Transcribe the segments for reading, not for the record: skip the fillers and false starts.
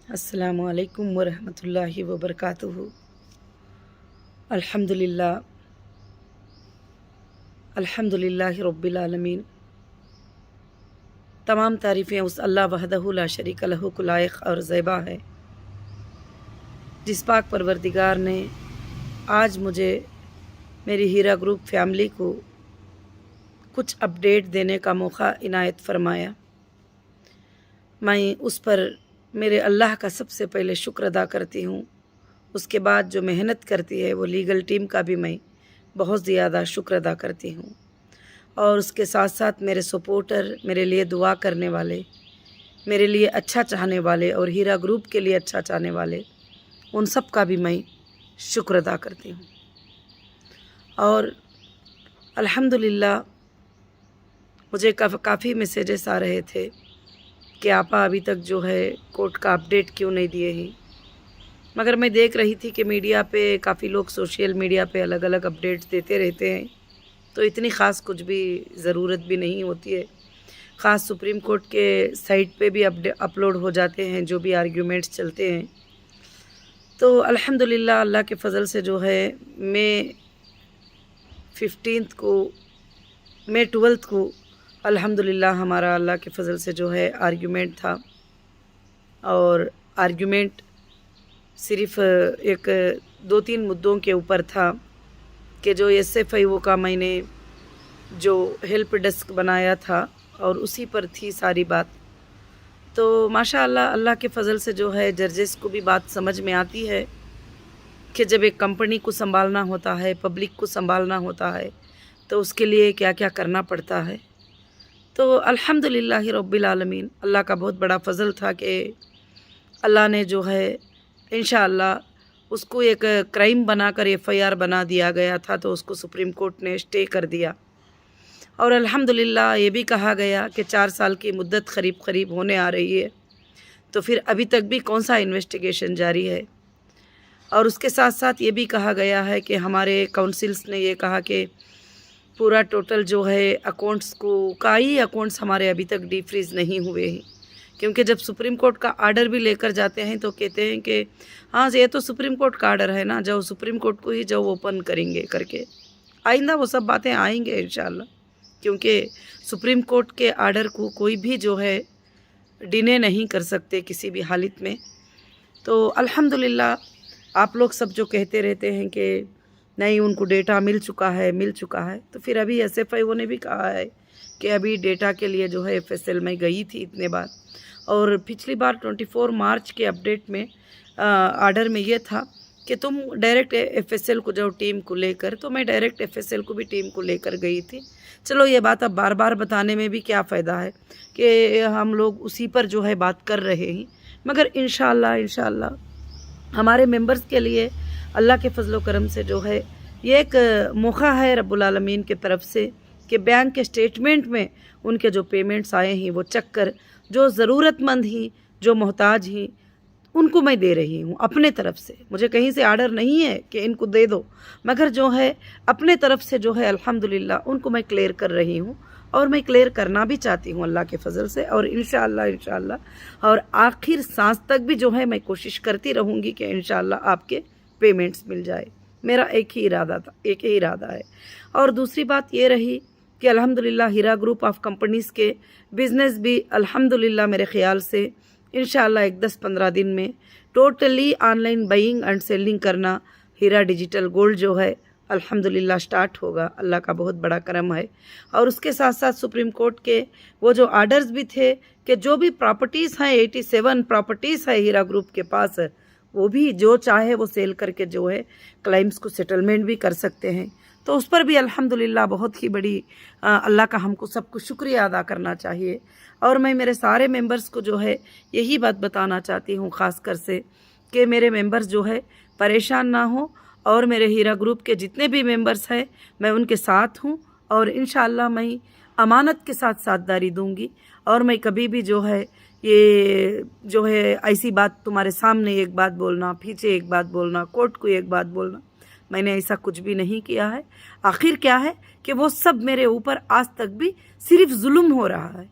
अस्सलामु अलैकुम वरहमतुल्लाहि वबरकातुहू। अल्हम्दुलिल्लाह अल्हम्दुलिल्लाहि रब्बिल आलमीन। तमाम तारीफ़ें उस अल्लाह वहदहू ला शरीक लहू को लायक और ज़ैबा है, जिस पाक परवरदिगार ने आज मुझे मेरी हीरा ग्रुप फैमिली को कुछ अपडेट देने का मौका इनायत फरमाया। मैं उस पर मेरे अल्लाह का सबसे पहले शुक्र अदा करती हूँ। उसके बाद जो मेहनत करती है वो लीगल टीम का भी मैं बहुत ज़्यादा शुक्र अदा करती हूँ, और उसके साथ साथ मेरे सपोर्टर, मेरे लिए दुआ करने वाले, मेरे लिए अच्छा चाहने वाले और हीरा ग्रुप के लिए अच्छा चाहने वाले, उन सब का भी मैं शुक्र अदा करती हूँ। और अल्हम्दुलिल्लाह मुझे काफ़ी मैसेजेस आ रहे थे कि आपा अभी तक जो है कोर्ट का अपडेट क्यों नहीं दिए ही। मगर मैं देख रही थी कि मीडिया पे काफ़ी लोग सोशल मीडिया पे अलग अलग अपडेट्स देते रहते हैं, तो इतनी ख़ास कुछ भी ज़रूरत भी नहीं होती है। ख़ास सुप्रीम कोर्ट के साइट पे भी अपलोड हो जाते हैं जो भी आर्ग्यूमेंट्स चलते हैं। तो अल्हम्दुलिल्लाह अल्लाह के फ़ज़ल से जो है मई 12 को अल्हम्दुलिल्लाह हमारा अल्लाह के फ़ज़ल से जो है आर्ग्यूमेंट था, और आर्ग्यूमेंट सिर्फ़ एक 2-3 मुद्दों के ऊपर था कि जो SFIO का मैंने जो हेल्प डेस्क बनाया था और उसी पर थी सारी बात। तो माशाअल्लाह अल्लाह के फ़ज़ल से जो है जजेस को भी बात समझ में आती है कि जब एक कंपनी को संभालना होता है, पब्लिक को संभालना होता है, तो उसके लिए क्या क्या करना पड़ता है। तो अल्हम्दुलिल्लाहि रब्बिल आलमीन, अल्लाह का बहुत बड़ा फ़ज़ल था कि अल्लाह ने जो है इंशाअल्लाह उसको एक क्राइम बनाकर FIR बना दिया गया था, तो उसको सुप्रीम कोर्ट ने स्टे कर दिया। और अल्हम्दुलिल्लाह ये भी कहा गया कि 4 साल की मुद्दत करीब होने आ रही है, तो फिर अभी तक भी कौन सा इन्वेस्टिगेशन जारी है। और उसके साथ साथ ये भी कहा गया है कि हमारे काउंसिल्स ने ये कहा कि पूरा टोटल जो है अकाउंट्स को कई अकाउंट्स हमारे अभी तक डीफ्रीज़ नहीं हुए हैं, क्योंकि जब सुप्रीम कोर्ट का आर्डर भी लेकर जाते हैं तो कहते हैं कि हाँ ये तो सुप्रीम कोर्ट का आर्डर है ना, जो सुप्रीम कोर्ट को ही जो ओपन करेंगे करके। आइंदा वो सब बातें आएंगे इंशाल्लाह, क्योंकि सुप्रीम कोर्ट के आर्डर को कोई भी जो है डिने नहीं कर सकते किसी भी हालत में। तो अल्हम्दुलिल्लाह आप लोग सब जो कहते रहते हैं कि नहीं उनको डेटा मिल चुका है, तो फिर अभी SFIO ने भी कहा है कि अभी डेटा के लिए जो है FSL में गई थी इतने बार, और पिछली बार 24 मार्च के अपडेट में आर्डर में ये था कि तुम डायरेक्ट FSL को जो टीम को लेकर, तो मैं डायरेक्ट FSL को भी टीम को लेकर गई थी। चलो ये बात अब बार बार बताने में भी क्या फ़ायदा है कि हम लोग उसी पर जो है बात कर रहे हैं। मगर इंशाअल्लाह हमारे मेंबर्स के लिए अल्लाह के फजलो करम से जो है ये एक मौका है रब्बुल आलमीन की तरफ से कि बैंक के स्टेटमेंट में उनके जो पेमेंट्स आए हैं वो चेक कर, जो ज़रूरतमंद ही, जो मोहताज ही, उनको मैं दे रही हूँ अपने तरफ से। मुझे कहीं से आर्डर नहीं है कि इनको दे दो, मगर जो है अपने तरफ से जो है अल्हम्दुलिल्लाह उनको मैं क्लियर कर रही हूँ, और मैं क्लियर करना भी चाहती हूँ अल्लाह के फ़ज़ल से। और इंशाअल्लाह और आखिर सांस तक भी जो है मैं कोशिश करती रहूँगी कि इंशाअल्लाह आपके पेमेंट्स मिल जाए। मेरा एक ही इरादा है। और दूसरी बात ये रही कि अल्हम्दुलिल्लाह हीरा ग्रुप ऑफ कंपनीज़ के बिज़नेस भी अल्हम्दुलिल्लाह मेरे ख़्याल से इंशाअल्लाह एक 10-15 दिन में totally online buying and selling करना हीरा डिजिटल गोल्ड जो है अल्हम्दुलिल्लाह स्टार्ट होगा। अल्लाह का बहुत बड़ा करम है। और उसके साथ साथ सुप्रीम कोर्ट के वो जो आर्डर्स भी थे कि जो भी प्रॉपर्टीज़ हैं 87 प्रॉपर्टीज़ है हीरा ग्रुप के पास, वो भी जो चाहे वो सेल करके जो है क्लाइम्स को सेटलमेंट भी कर सकते हैं। तो उस पर भी अल्हम्दुलिल्लाह बहुत ही बड़ी अल्लाह का हमको सबको शुक्रिया अदा करना चाहिए। और मैं मेरे सारे मेंबर्स को जो है यही बात बताना चाहती हूँ ख़ास कर से कि मेरे मेंबर्स जो है परेशान ना हो, और मेरे हीरा ग्रुप के जितने भी मेंबर्स हैं मैं उनके साथ हूँ, और इंशाअल्लाह मैं अमानत के साथ साथदारी दूँगी। और मैं कभी भी जो है ये जो है ऐसी बात तुम्हारे सामने एक बात बोलना, पीछे एक बात बोलना, कोर्ट को एक बात बोलना, मैंने ऐसा कुछ भी नहीं किया है। आखिर क्या है कि वो सब मेरे ऊपर आज तक भी सिर्फ जुल्म हो रहा है।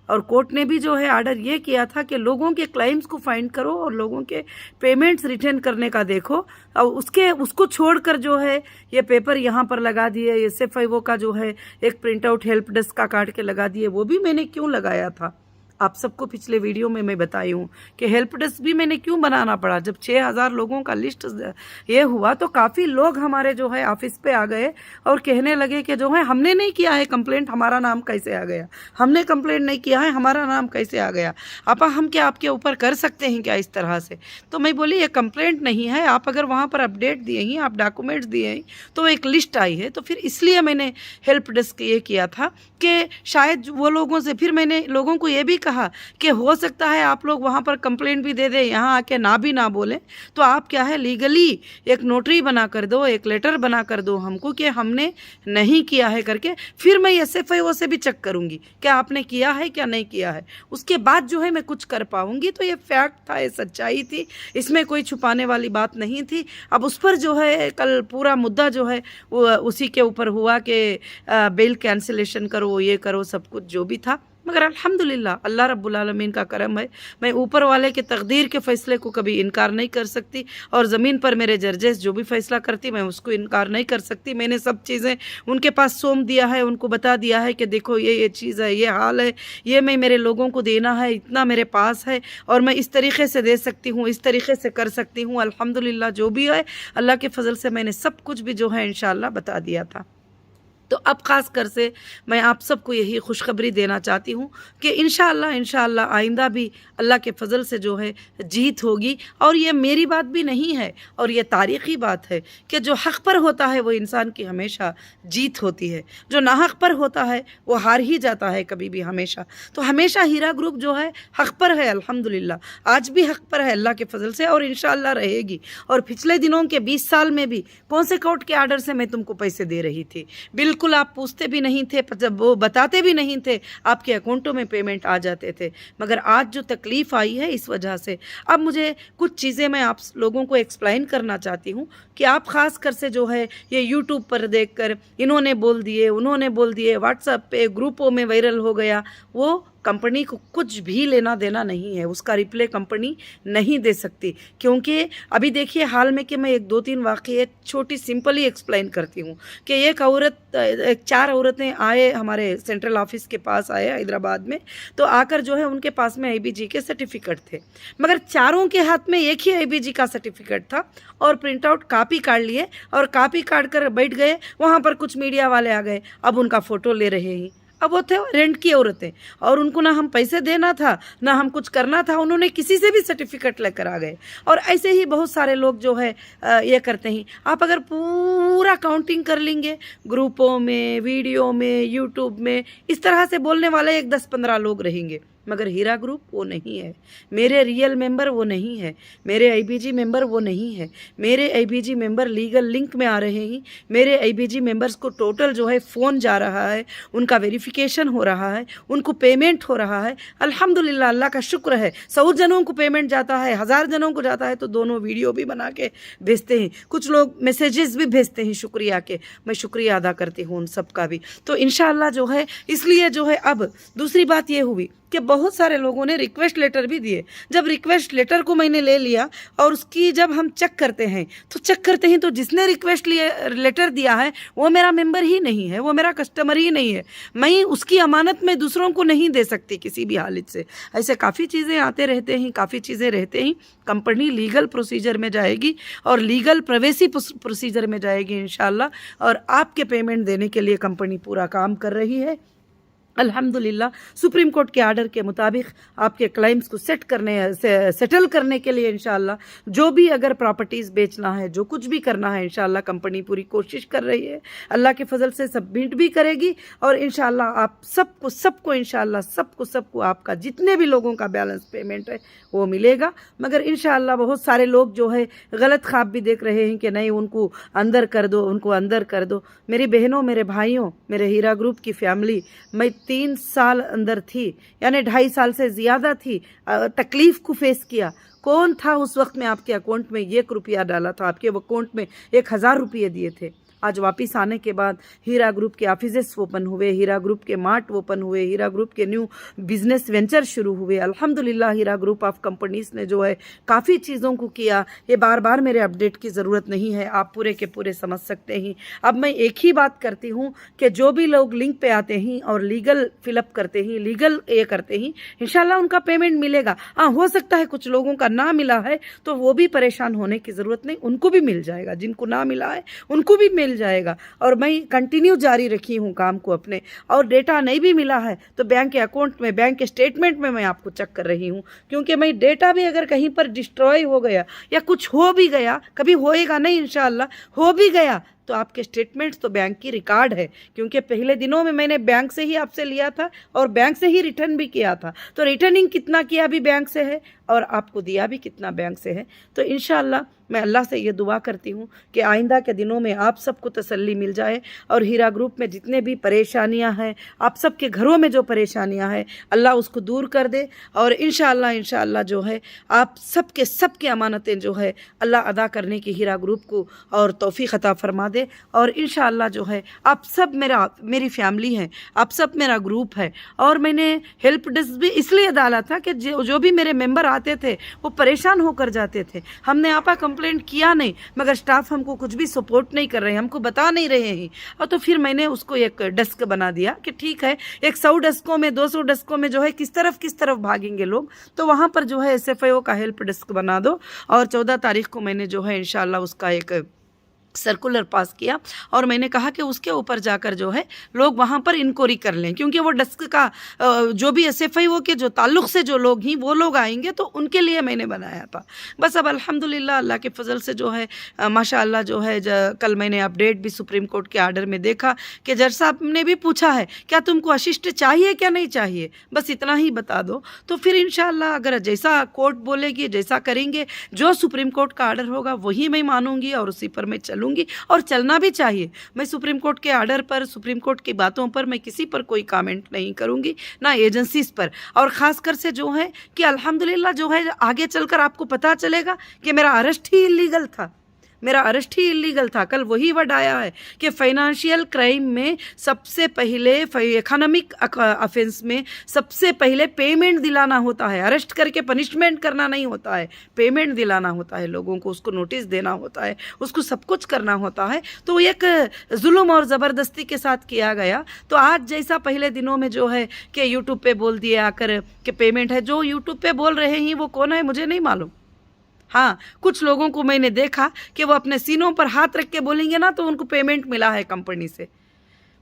اور کورٹ نے بھی جو ہے آرڈر یہ کیا تھا کہ لوگوں کے کلائمز کو فائنڈ کرو اور لوگوں کے پیمنٹس ریٹرن کرنے کا دیکھو، اور اس کو چھوڑ کر جو ہے یہ پیپر یہاں پر لگا دیے، یہ SFIO کا جو ہے ایک پرنٹ آؤٹ ہیلپ ڈیسک کا کاٹ کے لگا دیے۔ وہ بھی میں نے کیوں لگایا تھا، آپ سب کو پچھلے ویڈیو میں بتائی ہوں کہ ہیلپ ڈیسک بھی میں نے کیوں بنانا پڑا۔ جب 6000 لوگوں کا لسٹ یہ ہوا تو کافی لوگ ہمارے جو ہے آفس پہ آ گئے اور کہنے لگے کہ جو ہے ہم نے نہیں کیا ہے کمپلینٹ، ہمارا نام کیسے آ گیا، ہم نے کمپلینٹ نہیں کیا ہے، ہمارا نام کیسے آ گیا، ہم کیا آپ کے اوپر کر سکتے ہیں کیا اس طرح سے؟ تو میں بولی یہ کمپلینٹ نہیں ہے، آپ اگر وہاں پر اپڈیٹ دیے ہیں، آپ ڈاکومنٹس دیے ہیں تو ایک لسٹ آئی ہے، تو پھر اس لیے میں نے ہیلپ ڈیسک یہ کیا تھا کہ شاید وہ لوگوں سے، پھر میں نے لوگوں کو یہ بھی کہا کہ ہو سکتا ہے آپ لوگ وہاں پر کمپلینٹ بھی دے دیں، یہاں آ کے نہ بولیں، تو آپ کیا ہے لیگلی ایک نوٹری بنا کر دو، ایک لیٹر بنا کر دو ہم کو کہ ہم نے نہیں کیا ہے کر کے، پھر میں SFIO سے بھی چیک کروں گی کہ آپ نے کیا ہے کیا نہیں کیا ہے، اس کے بعد جو ہے میں کچھ کر پاؤں گی۔ تو یہ فیکٹ تھا، یہ سچائی تھی، اس میں کوئی چھپانے والی بات نہیں تھی۔ اب اس پر جو ہے کل پورا مدعا جو ہے وہ اسی کے اوپر ہوا کہ بیل کینسلیشن کرو، یہ کرو، سب کچھ جو بھی تھا، مگر الحمدللہ اللہ رب العالمین کا کرم ہے، میں اوپر والے کے تقدیر کے فیصلے کو کبھی انکار نہیں کر سکتی، اور زمین پر میرے ججز جو بھی فیصلہ کرتی میں اس کو انکار نہیں کر سکتی۔ میں نے سب چیزیں ان کے پاس سونپ دیا ہے، ان کو بتا دیا ہے کہ دیکھو یہ چیز ہے، یہ حال ہے، یہ میں میرے لوگوں کو دینا ہے، اتنا میرے پاس ہے اور میں اس طریقے سے دے سکتی ہوں، اس طریقے سے کر سکتی ہوں۔ الحمدللہ جو بھی ہے اللہ کے فضل سے میں نے سب کچھ بھی جو ہے انشاءاللہ بتا دیا تھا۔ تو اب خاص کر سے میں آپ سب کو یہی خوشخبری دینا چاہتی ہوں کہ انشاءاللہ آئندہ بھی اللہ کے فضل سے جو ہے جیت ہوگی، اور یہ میری بات بھی نہیں ہے اور یہ تاریخی بات ہے کہ جو حق پر ہوتا ہے وہ انسان کی ہمیشہ جیت ہوتی ہے، جو ناحق پر ہوتا ہے وہ ہار ہی جاتا ہے کبھی بھی ہمیشہ۔ تو ہمیشہ ہیرا گروپ جو ہے حق پر ہے، الحمدللہ آج بھی حق پر ہے اللہ کے فضل سے، اور انشاءاللہ رہے گی۔ اور پچھلے دنوں کے 20 سال میں بھی کون سے کورٹ کے آرڈر سے میں تم کو پیسے دے رہی تھی؟ بالکل آپ پوچھتے بھی نہیں تھے، جب وہ بتاتے بھی نہیں تھے، آپ کے اکاؤنٹوں میں پیمنٹ آ جاتے تھے۔ مگر آج جو تکلیف آئی ہے اس وجہ سے اب مجھے کچھ چیزیں میں آپ لوگوں کو ایکسپلائن کرنا چاہتی ہوں کہ آپ خاص کر سے جو ہے یہ یوٹیوب پر دیکھ کر انہوں نے بول دیے، انہوں نے بول دیے، واٹس ایپ پہ گروپوں میں وائرل ہو گیا، وہ کمپنی کو کچھ بھی لینا دینا نہیں ہے، اس کا ریپلے کمپنی نہیں دے سکتی، کیونکہ ابھی دیکھیے حال میں کہ میں ایک 2-3 واقعے چھوٹی سمپلی ایکسپلائن کرتی ہوں کہ ایک 4 عورتیں آئے ہمارے سینٹرل آفس کے پاس آئے حیدرآباد میں، تو آ کر جو ہے ان کے پاس میں IBG کے سرٹیفکیٹ تھے، مگر چاروں کے ہاتھ میں ایک ہی IBG کا سرٹیفکیٹ تھا، اور پرنٹ آؤٹ کاپی کاٹ لیے اور کاپی کاٹ کر بیٹھ گئے وہاں پر۔ کچھ میڈیا والے آ گئے، اب ان کا فوٹو لے رہے ہیں۔ اب وہ تھے رینٹ کی عورتیں، اور ان کو نہ ہم پیسے دینا تھا نہ ہم کچھ کرنا تھا، انہوں نے کسی سے بھی سرٹیفکیٹ لے کر آ گئے۔ اور ایسے ہی بہت سارے لوگ جو ہے یہ کرتے ہیں۔ آپ اگر پورا کاؤنٹنگ کر لیں گے گروپوں میں، ویڈیو میں، یوٹیوب میں، اس طرح سے بولنے والے 10-15 لوگ رہیں گے، مگر ہیرا گروپ وہ نہیں ہے، میرے ریئل ممبر وہ نہیں ہے، میرے IBG ممبر وہ نہیں ہے، میرے IBG ممبر لیگل لنک میں آ رہے ہیں، میرے IBG ممبرز کو ٹوٹل جو ہے فون جا رہا ہے، ان کا ویریفیکیشن ہو رہا ہے، ان کو پیمنٹ ہو رہا ہے، الحمدللہ اللہ کا شکر ہے۔ 100 جنوں کو پیمنٹ جاتا ہے، 1000 جنوں کو جاتا ہے، تو دونوں ویڈیو بھی بنا کے بھیجتے ہیں، کچھ لوگ میسیجز بھی بھیجتے ہیں شکریہ کے، میں شکریہ ادا کرتی ہوں ان سب کا بھی۔ تو انشاءاللہ جو ہے اس لیے جو ہے اب دوسری بات یہ ہوئی کہ بہت سارے لوگوں نے ریکویسٹ لیٹر بھی دیے۔ جب ریکویسٹ لیٹر کو میں نے لے لیا اور اس کی جب ہم چیک کرتے ہیں تو جس نے ریکویسٹ لیٹر دیا ہے وہ میرا ممبر ہی نہیں ہے، وہ میرا کسٹمر ہی نہیں ہے، میں اس کی امانت میں دوسروں کو نہیں دے سکتی کسی بھی حالت سے۔ ایسے کافی چیزیں آتے رہتے ہیں، کافی چیزیں رہتے ہیں۔ کمپنی لیگل پروسیجر میں جائے گی اور لیگل پرائیویسی پروسیجر میں جائے گی انشاءاللہ، اور آپ کے پیمنٹ دینے کے لیے کمپنی پورا کام کر رہی ہے۔ الحمدللہ سپریم کورٹ کے آرڈر کے مطابق آپ کے کلائمز کو سیٹل کرنے کے لیے انشاءاللہ جو بھی اگر پراپرٹیز بیچنا ہے، جو کچھ بھی کرنا ہے، انشاءاللہ کمپنی پوری کوشش کر رہی ہے، اللہ کے فضل سے سبمٹ بھی کرے گی، اور انشاءاللہ آپ سب کو انشاءاللہ سب کو آپ کا جتنے بھی لوگوں کا بیلنس پیمنٹ ہے وہ ملے گا۔ مگر انشاءاللہ بہت سارے لوگ جو ہے غلط خواب بھی دیکھ رہے ہیں کہ نہیں ان کو اندر کر دو، ان کو اندر کر دو۔ میری بہنوں، میرے بھائیوں، میرے ہیرا گروپ کی فیملی، میں 3 سال اندر تھی، یعنی 2.5 سال سے زیادہ تھی، تکلیف کو فیس کیا۔ کون تھا اس وقت میں آپ کے اکاؤنٹ میں 1 روپیہ ڈالا تھا، آپ کے اکاؤنٹ میں 1000 روپیے دیے تھے، आज वापस आने के बाद हीरा ग्रुप के ऑफिसेस ओपन हुए, हीरा ग्रुप के मार्ट ओपन हुए, हीरा ग्रुप के न्यू बिजनेस वेंचर शुरू हुए। अल्हम्दुलिल्लाह हीरा ग्रुप ऑफ कंपनीज ने जो है काफ़ी चीज़ों को किया। ये बार बार मेरे अपडेट की ज़रूरत नहीं है, आप पूरे के पूरे समझ सकते हैं। अब मैं एक ही बात करती हूँ कि जो भी लोग लिंक पे आते हैं और लीगल फिलअप करते हैं, लीगल ये करते हैं, इंशाल्लाह उनका पेमेंट मिलेगा। हाँ, हो सकता है कुछ लोगों का ना मिला है तो वो भी परेशान होने की ज़रूरत नहीं, उनको भी मिल जाएगा। जिनको ना मिला है उनको भी मिल जाएगा। और मैं कंटिन्यू जारी रखी हूँ काम को अपने। और डेटा नहीं भी मिला है तो बैंक के अकाउंट में, बैंक के स्टेटमेंट में मैं आपको चेक कर रही हूँ, क्योंकि मैं डेटा भी अगर कहीं पर डिस्ट्रॉय हो गया या कुछ हो भी गया, कभी होएगा नहीं इंशाल्लाह, हो भी गया तो आपके स्टेटमेंट्स तो बैंक की रिकॉर्ड है, क्योंकि पहले दिनों में मैंने बैंक से ही आपसे लिया था और बैंक से ही रिटर्न भी किया था। तो रिटर्निंग कितना किया भी बैंक से है और आपको दिया भी कितना बैंक से है। तो इंशाल्लाह मैं अल्लाह से ये दुआ करती हूँ कि आइंदा के दिनों में आप सबको तसल्ली मिल जाए और हीरा ग्रुप में जितने भी परेशानियाँ हैं, आप सबके घरों में जो परेशानियाँ हैं, अल्लाह उसको दूर कर दे। और इंशाल्लाह जो है आप सबके अमानतें जो है अल्लाह अदा करने की हीरा ग्रुप को और तौफीक अता फरमा दे। और इंशाल्लाह जो है आप सब मेरी फैमिली है, आप सब मेरा ग्रुप है। और मैंने हेल्प डेस्क भी इसलिए डाला था कि जो भी मेरे मेंबर आते थे वो परेशान होकर जाते थे। हमने आपा कंप्लेंट किया नहीं, मगर स्टाफ हमको कुछ भी सपोर्ट नहीं कर रहे हैं, हमको बता नहीं रहे हैं। और तो फिर मैंने उसको एक डेस्क बना दिया कि ठीक है, 100 डेस्कों में 200 डेस्कों में जो है किस तरफ भागेंगे लोग, तो वहाँ पर जो है SFIO का हेल्प डेस्क बना दो। और 14 तारीख को मैंने जो है इंशाल्लाह उसका एक सर्कुलर पास किया और मैंने कहा कि उसके ऊपर जाकर जो है लोग वहाँ पर इंक्वायरी कर लें, क्योंकि वो डेस्क का जो भी SFIO के जो ताल्लुक़ से जो लोग हैं वो लोग आएंगे, तो उनके लिए मैंने बनाया था। बस अब अल्हम्दुलिल्लाह अल्लाह के फजल से जो है माशाअल्लाह जो है कल मैंने अपडेट भी सुप्रीम कोर्ट के आर्डर में देखा कि जज साहब ने भी पूछा है क्या तुमको अशिष्ट चाहिए क्या नहीं चाहिए, बस इतना ही बता दो। तो फिर इंशाअल्लाह अगर जैसा कोर्ट बोलेगी, जैसा करेंगे, जो सुप्रीम कोर्ट का आर्डर होगा वही मैं मानूंगी और उसी पर मैं चलूँगी। और चलना भी चाहिए। मैं सुप्रीम कोर्ट के आर्डर पर, सुप्रीम कोर्ट की बातों पर मैं किसी पर कोई कमेंट नहीं करूंगी, ना एजेंसीज पर। और ख़ासकर से जो है कि अल्हम्दुलिल्लाह जो है आगे चलकर आपको पता चलेगा कि मेरा अरेस्ट ही इलीगल था, मेरा अरेस्ट ही इलीगल था। कल वही वर्ड आया है कि फाइनेंशियल क्राइम में सबसे पहले, इकोनॉमिक ऑफेंस में सबसे पहले पेमेंट दिलाना होता है, अरेस्ट करके पनिशमेंट करना नहीं होता है, पेमेंट दिलाना होता है लोगों को, उसको नोटिस देना होता है, उसको सब कुछ करना होता है। तो एक जुल्म और ज़बरदस्ती के साथ किया गया। तो आज जैसा पहले दिनों में जो है कि यूट्यूब पे बोल दिए आकर कि पेमेंट है, जो यूट्यूब पे बोल रहे हैं वो कौन है मुझे नहीं मालूम। हाँ, कुछ लोगों को मैंने देखा कि वो अपने सीनों पर हाथ रख के बोलेंगे ना तो उनको पेमेंट मिला है कंपनी से,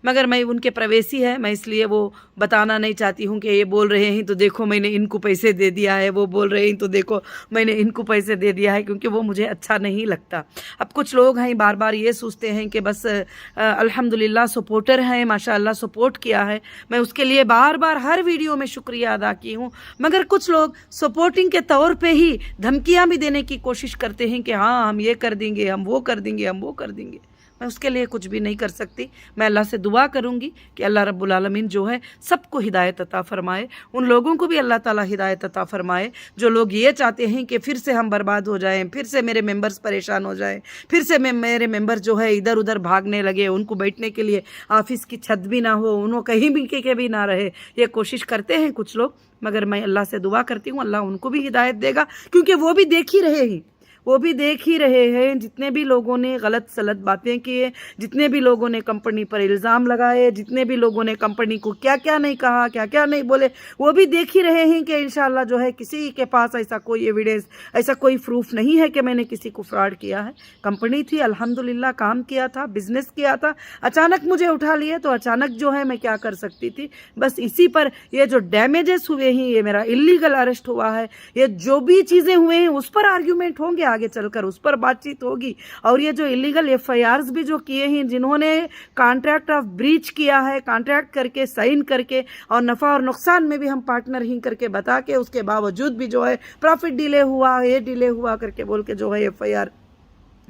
मगर मैं उनके प्रवेशी है, मैं इसलिए वो बताना नहीं चाहती हूँ कि ये बोल रहे हैं तो देखो मैंने इनको पैसे दे दिया है, वो बोल रहे हैं तो देखो मैंने इनको पैसे दे दिया है, क्योंकि वो मुझे अच्छा नहीं लगता। अब कुछ लोग हैं बार बार ये सोचते हैं कि बस अल्हम्दुलिल्लाह सपोर्टर हैं, माशाअल्लाह सपोर्ट किया है, मैं उसके लिए बार बार हर वीडियो में शुक्रिया अदा की हूँ। मगर कुछ लोग सपोर्टिंग के तौर पर ही धमकियाँ भी देने की कोशिश करते हैं कि हाँ हम ये कर देंगे, हम वो कर देंगे, हम वो कर देंगे। मैं उसके लिए कुछ भी नहीं कर सकती। मैं अल्लाह से दुआ करूँगी कि अल्लाह रब्बुल आलमीन जो है सबको हिदायत अता फरमाए, उन लोगों को भी अल्लाह ताला हिदायत अता फरमाए जो लोग ये चाहते हैं कि फिर से हम बर्बाद हो जाएं, फिर से मेरे मेंबर्स परेशान हो जाएं, फिर से मेरे मेंबर जो है इधर उधर भागने लगे, उनको बैठने के लिए ऑफिस की छत भी ना हो, उनको कहीं भी के भी ना रहे, ये कोशिश करते हैं कुछ लोग। मगर मैं अल्लाह से दुआ करती हूँ अल्लाह उनको भी हिदायत देगा, क्योंकि वो भी देख ही रहे हैं, वो भी देख ही रहे हैं जितने भी लोगों ने गलत सलत बातें किए, जितने भी लोगों ने कंपनी पर इल्ज़ाम लगाए, जितने भी लोगों ने कंपनी को क्या क्या नहीं कहा, क्या क्या नहीं बोले, वो भी देख ही रहे हैं कि इंशाल्लाह जो है किसी के पास ऐसा कोई एविडेंस, ऐसा कोई प्रूफ नहीं है कि मैंने किसी को फ्रॉड किया है। कंपनी थी, अल्हम्दुलिल्लाह काम किया था, बिजनेस किया था, अचानक मुझे उठा लिए तो अचानक जो है मैं क्या कर सकती थी। बस इसी पर ये जो डैमेजेस हुए हैं, ये मेरा इलीगल अरेस्ट हुआ है, ये जो भी चीज़ें हुए हैं उस पर आर्ग्यूमेंट होंगे, आगे चलकर उस पर बातचीत होगी। और ये जो इलीगल FIRs भी जो किए हैं, जिन्होंने कॉन्ट्रैक्ट ऑफ ब्रीच किया है, कॉन्ट्रैक्ट करके साइन करके और नफ़ा और नुकसान में भी हम पार्टनर ही करके बता के उसके बावजूद भी जो है प्रॉफिट डिले हुआ, ये डिले हुआ करके बोल के जो है FIR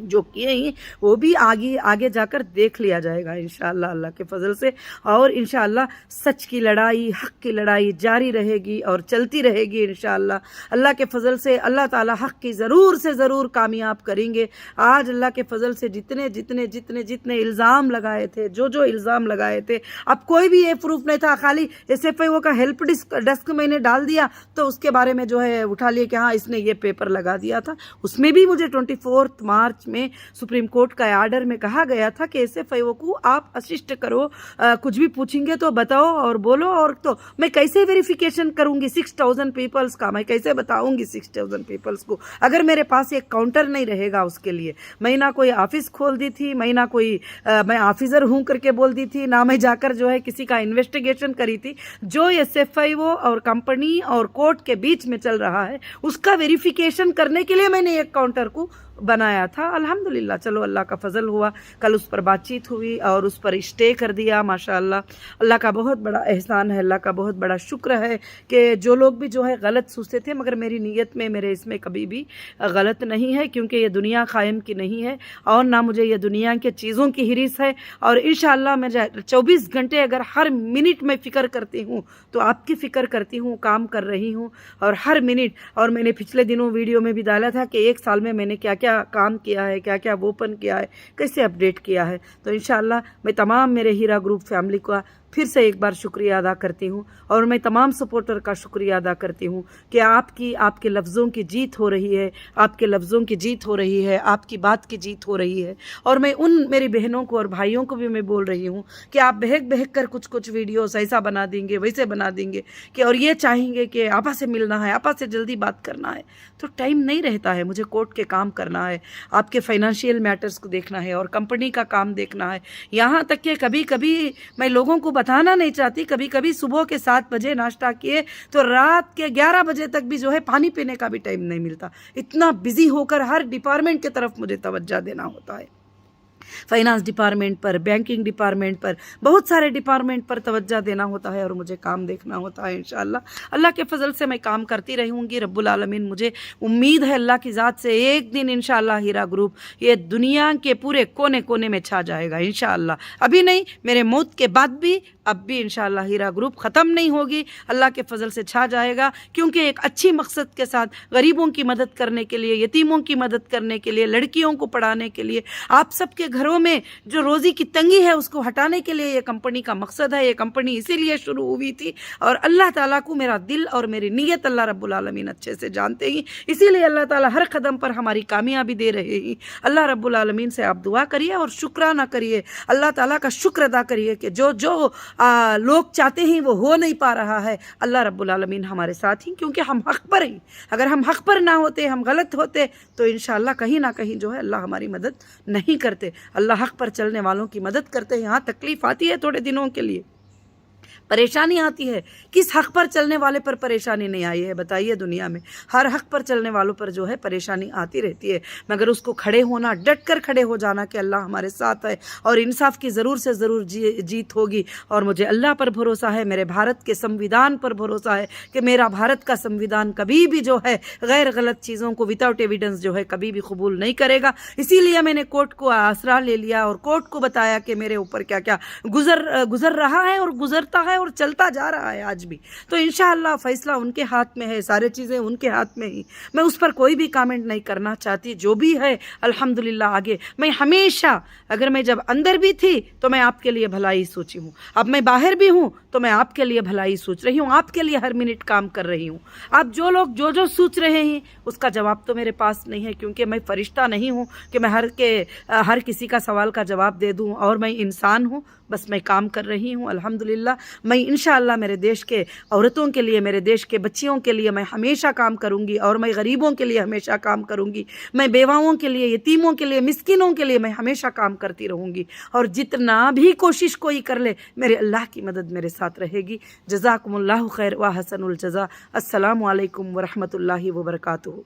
जो किए हैं वो भी आगे आगे जाकर देख लिया जाएगा इंशाअल्लाह अल्लाह के फजल से। और इंशाअल्लाह सच की लड़ाई, हक़ की लड़ाई जारी रहेगी और चलती रहेगी इंशाअल्लाह अल्लाह के फजल से। अल्लाह ताला हक़ की ज़रूर से ज़रूर कामयाब करेंगे। आज अल्लाह के फजल से जितने जितने जितने जितने इल्ज़ाम लगाए थे, जो इल्ज़ाम लगाए थे, अब कोई भी ये प्रूफ नहीं था। खाली SFIO का हेल्प डेस्क मैंने डाल दिया तो उसके बारे में जो है उठा लिए कि हाँ इसने ये पेपर लगा दिया था। उसमें भी मुझे 24 मार्च में सुप्रीम कोर्ट का आर्डर में कहा गया था कि SFIO को आप असिस्ट करो, कुछ भी पूछेंगे तो बताओ और बोलो। और तो मैं कैसे वेरिफिकेशन करूंगी 6000 पीपल्स का, मैं कैसे बताऊंगी 6000 पीपल्स को अगर मेरे पास एक काउंटर नहीं रहेगा। उसके लिए मैं ना कोई ऑफिस खोल दी थी, मैं ना कोई मैं ऑफिसर हूं करके बोल दी थी, ना मैं जाकर जो है किसी का इन्वेस्टिगेशन करी थी। जो SFIO और कंपनी और कोर्ट के बीच में चल रहा है उसका वेरिफिकेशन करने के लिए मैंने एक काउंटर को बनाया था। अल्हम्दुलिल्लाह चलो अल्लाह का फजल हुआ, कल उस पर बातचीत हुई और उस पर स्टे कर दिया। माशाअल्लाह अल्लाह का बहुत बड़ा एहसान है, अल्लाह का बहुत बड़ा शुक्र है कि जो लोग भी जो है गलत सोचते थे, मगर मेरी नीयत में मेरे इसमें कभी भी गलत नहीं है, क्योंकि ये दुनिया कायम की नहीं है और ना मुझे ये दुनिया के चीज़ों की हिरिस है। और इंशाअल्लाह मैं 24 घंटे अगर हर मिनट में फ़िक्र करती हूँ तो आपकी फ़िक्र करती हूँ, काम कर रही हूँ और हर मिनट। और मैंने पिछले दिनों वीडियो में भी डाला था कि 1 साल में मैंने क्या क्या काम किया है, क्या क्या ओपन किया है, कैसे अपडेट किया है। तो इंशाअल्लाह मैं तमाम मेरे हीरा ग्रुप फैमिली का फिर से एक बार शुक्रिया अदा करती हूँ और मैं तमाम सपोर्टर का शुक्रिया अदा करती हूँ कि आपके लफ्ज़ों की जीत हो रही है, आपके लफ्ज़ों की जीत हो रही है, आपकी बात की जीत हो रही है। और मैं उन मेरी बहनों को और भाइयों को भी मैं बोल रही हूँ कि आप बहक कर कुछ वीडियोस ऐसा बना देंगे, वैसे बना देंगे कि और ये चाहेंगे कि आपा से मिलना है, आपा से जल्दी बात करना है, तो टाइम नहीं रहता है। मुझे कोर्ट के काम करना है, आपके फाइनेंशियल मैटर्स को देखना है और कंपनी का काम देखना है। यहाँ तक कि कभी कभी मैं लोगों को बताना नहीं चाहती, कभी कभी सुबह के 7 बजे नाश्ता किए तो रात के 11 बजे तक भी जो है पानी पीने का भी टाइम नहीं मिलता। इतना बिजी होकर हर डिपार्टमेंट की तरफ मुझे तवज्जो देना होता है, फाइनेंस डिपार्टमेंट पर, बैंकिंग डिपार्टमेंट पर, बहुत सारे डिपार्टमेंट पर तवज्जो देना होता है और मुझे काम देखना होता है। इंशाअल्लाह अल्लाह के फजल से मैं काम करती रहूँगी। रब्बुल आलमीन, मुझे उम्मीद है अल्लाह की ज़ात से एक दिन इंशाअल्लाह हीरा ग्रुप ये दुनिया के पूरे कोने कोने में छा जाएगा इंशाअल्लाह। अभी नहीं, मेरे मौत के बाद भी, अब भी इंशाअल्लाह हीरा ग्रुप ख़त्म नहीं होगी, अल्लाह के फजल से छा जाएगा। क्योंकि एक अच्छी मकसद के साथ गरीबों की मदद करने के लिए, यतीमों की मदद करने के लिए, लड़कियों को पढ़ाने के लिए, आप सबके घरों में जो रोज़ी की तंगी है उसको हटाने के लिए ये कंपनी का मकसद है। ये कंपनी इसीलिए शुरू हुई थी और अल्लाह ताला को मेरा दिल और मेरी नीयत अल्लाह रब्बुल आलमीन अच्छे से जानते हैं, इसीलिए अल्लाह ताला हर कदम पर हमारी कामयाबी दे रहे हैं। अल्लाह रब्बुल आलमीन से आप दुआ करिए और शुक्राना करिए, अल्लाह ताला का शुक्र अदा करिए कि जो लोग चाहते हैं वो हो नहीं पा रहा है। अल्लाह रब्बुल आलमीन हमारे साथ ही, क्योंकि हम हक़ पर हैं। अगर हम हक़ पर ना होते, हम गलत होते, तो इंशाअल्लाह कहीं ना कहीं जो है अल्लाह हमारी मदद नहीं करते। अल्लाह हक़ पर चलने वालों की मदद करते हैं। हाँ, तकलीफ़ आती है थोड़े दिनों के लिए, परेशानी आती है। किस हक़ पर चलने वाले पर परेशानी नहीं आई है बताइए? दुनिया में हर हक़ पर चलने वालों पर जो है परेशानी आती रहती है, मगर उसको खड़े होना, डट कर खड़े हो जाना कि अल्लाह हमारे साथ है और इंसाफ की ज़रूर से ज़रूर जीत होगी। और मुझे अल्लाह पर भरोसा है, मेरे भारत के संविधान पर भरोसा है कि मेरा भारत का संविधान कभी भी जो है गैर गलत चीज़ों को विदाउट एविडेंस जो है कभी भी कबूल नहीं करेगा। इसीलिए मैंने कोर्ट को आसरा ले लिया और कोर्ट को बताया कि मेरे ऊपर क्या क्या गुजर रहा है और गुजरता है और चलता जा रहा है आज भी। तो इंशाअल्लाह फैसला उनके हाथ में है, सारे चीज़ें उनके हाथ में ही। मैं उस पर कोई भी कमेंट नहीं करना चाहती। जो भी है अल्हम्दुलिल्लाह आगे मैं हमेशा, अगर मैं जब अंदर भी थी तो मैं आपके लिए भलाई सोची हूँ, अब मैं बाहर भी हूँ तो मैं आपके लिए भलाई सोच रही हूँ, आपके लिए हर मिनट काम कर रही हूँ। आप जो लोग जो सोच रहे हैं उसका जवाब तो मेरे पास नहीं है, क्योंकि मैं फरिश्ता नहीं हूँ कि मैं हर किसी का सवाल का जवाब दे दूँ। और मैं इंसान हूँ, बस मैं काम कर रही हूँ अल्हम्दुलिल्लाह। मैं इंशाअल्लाह मेरे देश के औरतों के लिए, मेरे देश के बच्चियों के लिए मैं हमेशा काम करूँगी और मैं गरीबों के लिए हमेशा काम करूँगी। मैं बेवाओं के लिए, यतीमों के लिए, मिस्किनों के लिए मैं हमेशा काम करती रहूँगी। और जितना भी कोशिश कोई कर ले, मेरे अल्लाह की मदद मेरे साथ रहेगी। जज़ाकुमुल्लाहु खैर व हसनुल जज़ा। अस्सलामु अलैकुम व रहमतुल्लाहि व बरकातुहू।